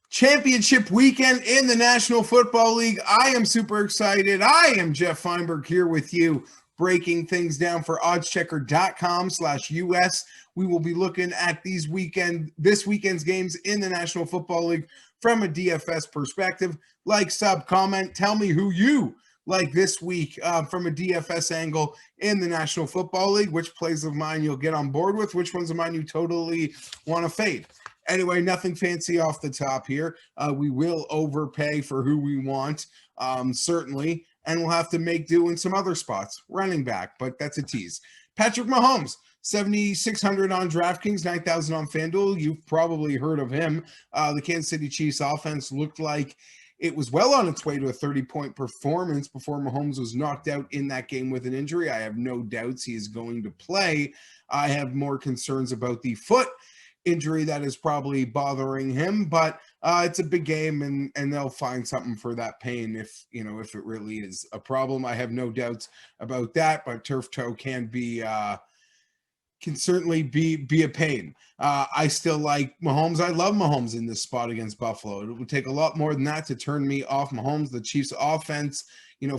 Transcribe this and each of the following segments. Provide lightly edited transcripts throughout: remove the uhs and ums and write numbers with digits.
Championship weekend in the National Football League. I am super excited. I am Geoff Fienberg here with you, breaking things down for oddschecker.com/US. We will be looking at this weekend's games in the National Football League from a DFS perspective. Like, sub, comment, tell me who you like this week from a DFS angle in the National Football League, which plays of mine you'll get on board with, which ones of mine you totally want to fade. Anyway, nothing fancy off the top here. We will overpay for who we want, certainly, and we'll have to make do in some other spots. Running back, but that's a tease. Patrick Mahomes, 7,600 on DraftKings, 9,000 on FanDuel. You've probably heard of him. The Kansas City Chiefs offense looked like it was well on its way to a 30-point performance before Mahomes was knocked out in that game with an injury. I have no doubts he is going to play. I have more concerns about the foot injury that is probably bothering him, but it's a big game, and they'll find something for that pain if it really is a problem. I have no doubts about that, but turf toe can certainly be a pain. I still like Mahomes. I love Mahomes in this spot against Buffalo. It would take a lot more than that to turn me off Mahomes. The Chiefs offense,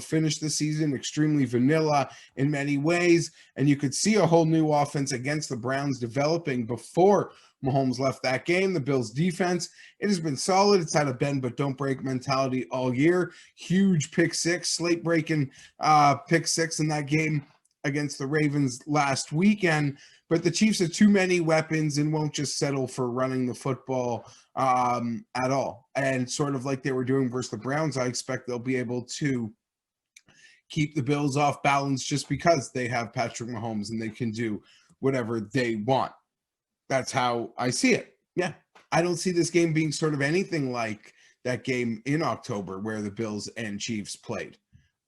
finished the season extremely vanilla in many ways, and you could see a whole new offense against the Browns developing before Mahomes left that game. The Bills defense, it has been solid. It's had a bend but don't break mentality all year. Huge pick six, slate breaking pick six in that game against the Ravens last weekend. But the Chiefs have too many weapons and won't just settle for running the football at all. And sort of like they were doing versus the Browns, I expect they'll be able to keep the Bills off balance just because they have Patrick Mahomes and they can do whatever they want. That's how I see it. Yeah, I don't see this game being sort of anything like that game in October where the Bills and Chiefs played.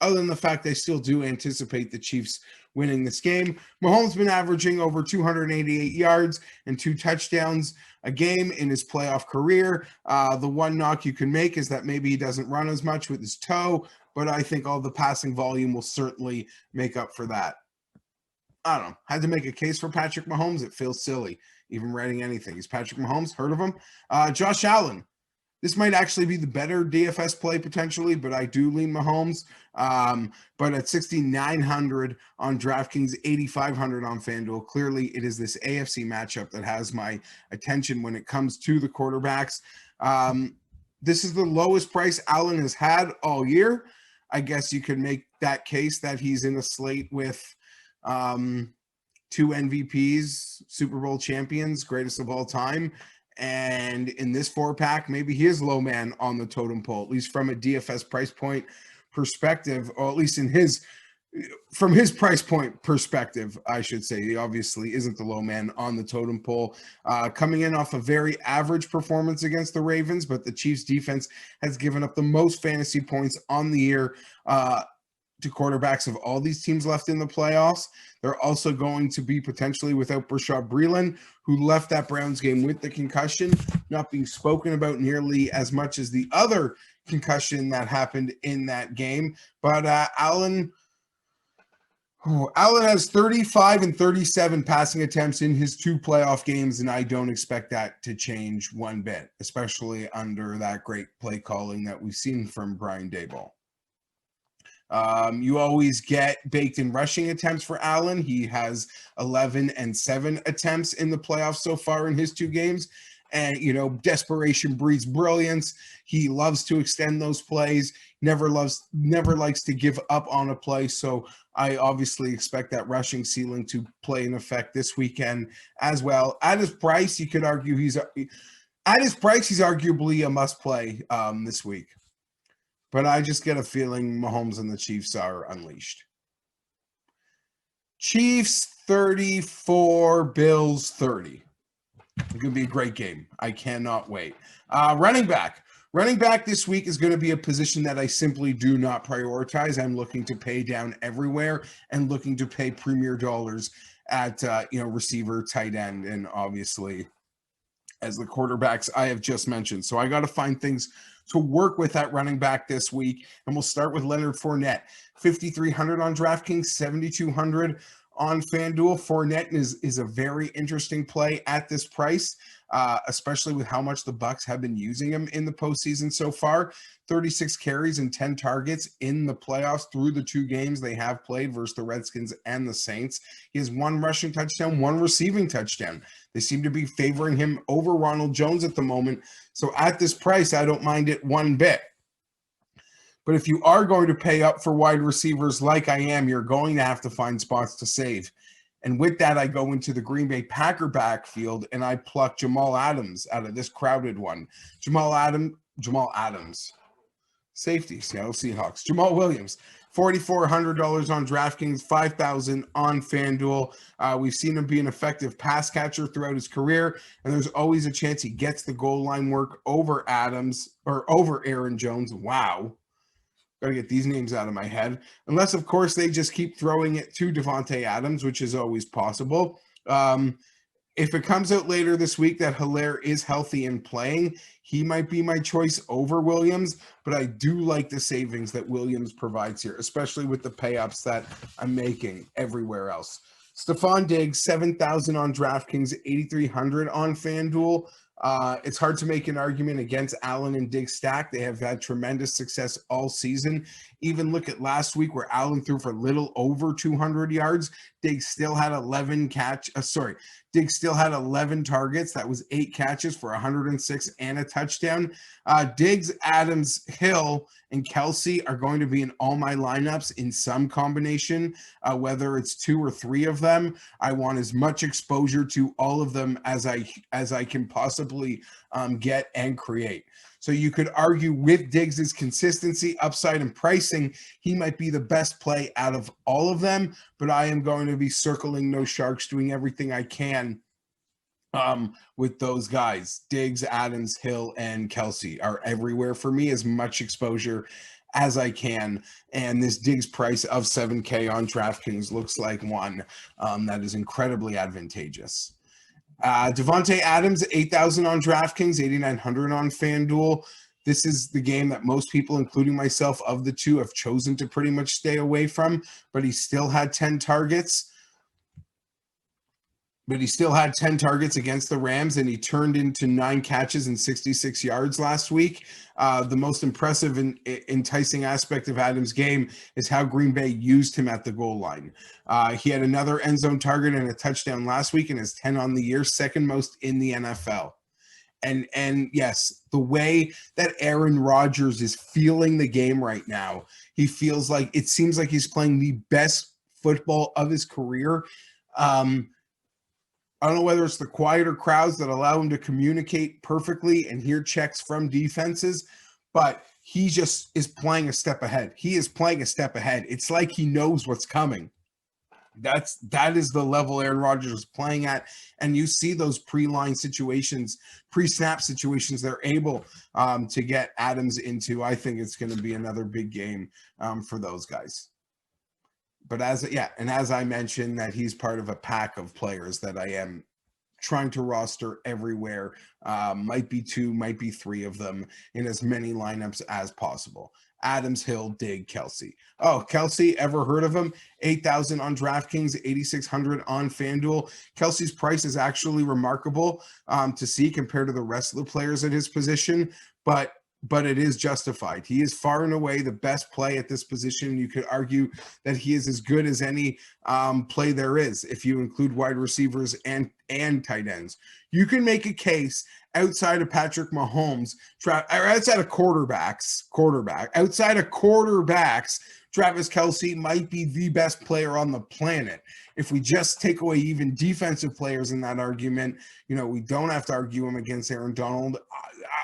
Other than the fact I still do anticipate the Chiefs winning this game. Mahomes been averaging over 288 yards and 2 touchdowns a game in his playoff career. The one knock you can make is that maybe he doesn't run as much with his toe, but I think all the passing volume will certainly make up for that. I don't know. Had to make a case for Patrick Mahomes. It feels silly even writing anything. Is Patrick Mahomes? Heard of him? Josh Allen. This might actually be the better DFS play potentially, but I do lean Mahomes. But at 6,900 on DraftKings, 8,500 on FanDuel, clearly it is this AFC matchup that has my attention when it comes to the quarterbacks. This is the lowest price Allen has had all year. I guess you could make that case that he's in a slate with 2 MVPs, Super Bowl champions, greatest of all time. And in this 4-pack, maybe he is low man on the totem pole, at least from a DFS price point perspective, or at least from his price point perspective, I should say. He obviously isn't the low man on the totem pole. Coming in off a very average performance against the Ravens, but the Chiefs defense has given up the most fantasy points on the year to quarterbacks of all these teams left in the playoffs. They're also going to be potentially without Bashaud Breeland, who left that Browns game with the concussion, not being spoken about nearly as much as the other concussion that happened in that game. But Allen has 35 and 37 passing attempts in his 2 playoff games, and I don't expect that to change one bit, especially under that great play calling that we've seen from Brian Daboll. You always get baked in rushing attempts for Allen. He has 11 and 7 attempts in the playoffs so far in his 2 games. And, desperation breeds brilliance. He loves to extend those plays, never likes to give up on a play. So I obviously expect that rushing ceiling to play in effect this weekend as well. At his price, you could argue he's arguably a must play this week. But I just get a feeling Mahomes and the Chiefs are unleashed. Chiefs 34, Bills 30. It's going to be a great game. I cannot wait. Running back. Running back this week is going to be a position that I simply do not prioritize. I'm looking to pay down everywhere and looking to pay premier dollars at receiver, tight end, and obviously as the quarterbacks I have just mentioned. So I got to find things to work with at running back this week. And we'll start with Leonard Fournette. 5,300 on DraftKings, 7,200 on FanDuel. Fournette is a very interesting play at this price, especially with how much the Bucs have been using him in the postseason so far. 36 carries and 10 targets in the playoffs through the 2 games they have played versus the Redskins and the Saints. He has 1 rushing touchdown, 1 receiving touchdown. They seem to be favoring him over Ronald Jones at the moment. So at this price, I don't mind it one bit. But if you are going to pay up for wide receivers like I am, you're going to have to find spots to save. And with that, I go into the Green Bay Packer backfield and I pluck Jamal Adams out of this crowded one. Jamal Adams. Safety, Seattle Seahawks. Jamal Williams, $4,400 on DraftKings, $5,000 on FanDuel. We've seen him be an effective pass catcher throughout his career, and there's always a chance he gets the goal line work over Adams or over Aaron Jones. Wow. Got to get these names out of my head. Unless, of course, they just keep throwing it to Devontae Adams, which is always possible. If it comes out later this week that Hilaire is healthy and playing, he might be my choice over Williams, but I do like the savings that Williams provides here, especially with the pay-ups that I'm making everywhere else. Stephon Diggs, $7,000 on DraftKings, $8,300 on FanDuel. It's hard to make an argument against Allen and Diggs stack. They have had tremendous success all season. Even look at last week where Allen threw for a little over 200 yards. Diggs still had 11 targets. That was 8 catches for 106 and a touchdown. Diggs, Adams, Hill, and Kelsey are going to be in all my lineups in some combination, whether it's 2 or 3 of them. I want as much exposure to all of them as I can possibly get and create. So you could argue with Diggs' consistency, upside, and pricing, he might be the best play out of all of them, but I am going to be circling those sharks, doing everything I can with those guys. Diggs, Adams, Hill, and Kelsey are everywhere for me, as much exposure as I can. And this Diggs price of $7,000 on DraftKings looks like one that is incredibly advantageous. Devontae Adams, $8,000 on DraftKings, $8,900 on FanDuel. This is the game that most people, including myself, of the two, have chosen to pretty much stay away from, but he still had 10 targets. Against the Rams, and he turned into 9 catches and 66 yards last week. The most impressive and enticing aspect of Adams' game is how Green Bay used him at the goal line. He had another end zone target and a touchdown last week and is 10 on the year, second most in the NFL. And yes, the way that Aaron Rodgers is feeling the game right now, it seems like he's playing the best football of his career. I don't know whether it's the quieter crowds that allow him to communicate perfectly and hear checks from defenses, but he just is playing a step ahead. He is playing a step ahead. It's like he knows what's coming. That is the level Aaron Rodgers is playing at, and you see those pre-line situations, pre-snap situations they're able to get Adams into. I think it's going to be another big game for those guys. But as I mentioned, that he's part of a pack of players that I am trying to roster everywhere. Might be 2, might be 3 of them in as many lineups as possible. Adams, Hill, Diggs, Kelsey. Oh, Kelsey, ever heard of him? $8,000 on DraftKings, $8,600 on FanDuel. Kelsey's price is actually remarkable to see compared to the rest of the players at his position, but it is justified. He is far and away the best play at this position. You could argue that he is as good as any play there is if you include wide receivers and tight ends. You can make a case outside of Patrick Mahomes, outside of quarterbacks, Travis Kelce might be the best player on the planet. If we just take away even defensive players in that argument, we don't have to argue him against Aaron Donald.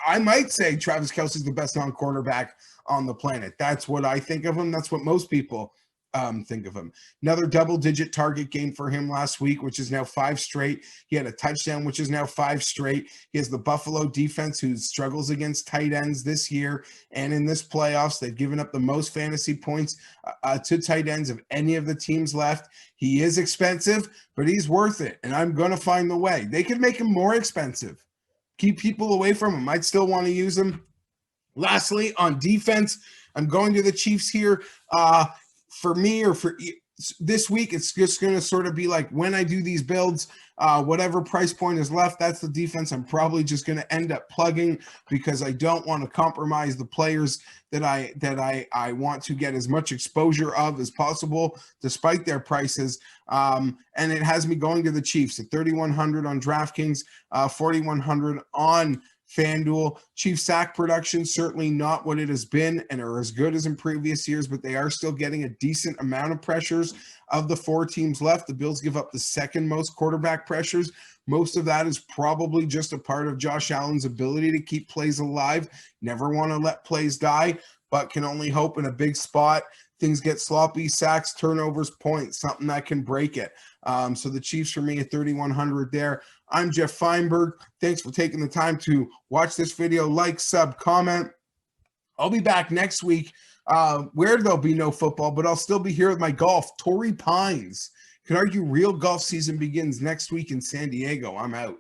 I might say Travis Kelce is the best non-quarterback on the planet. That's what I think of him. That's what most people think of him. Another double-digit target game for him last week, which is now 5 straight. He had a touchdown, which is now 5 straight. He has the Buffalo defense, who struggles against tight ends this year and in this playoffs. They've given up the most fantasy points to tight ends of any of the teams left. He is expensive, but he's worth it, and I'm going to find the way. They could make him more expensive. Keep people away from him. I'd still want to use him. Lastly, on defense, I'm going to the Chiefs here. For me, or for this week, it's just going to sort of be like when I do these builds, whatever price point is left, that's the defense I'm probably just going to end up plugging, because I don't want to compromise the players that I want to get as much exposure of as possible, despite their prices. And it has me going to the Chiefs at 3,100 on DraftKings, 4,100 on FanDuel. Chiefs sack production, certainly not what it has been and are as good as in previous years, but they are still getting a decent amount of pressures. Of the 4 teams left, the Bills give up the second most quarterback pressures. Most of that is probably just a part of Josh Allen's ability to keep plays alive. Never want to let plays die, but can only hope in a big spot things get sloppy, sacks, turnovers, points, something that can break it. So the Chiefs for me at 3,100 there. I'm Geoff Fienberg. Thanks for taking the time to watch this video. Like, sub, comment. I'll be back next week where there'll be no football, but I'll still be here with my golf. Torrey Pines. Could argue real golf season begins next week in San Diego. I'm out.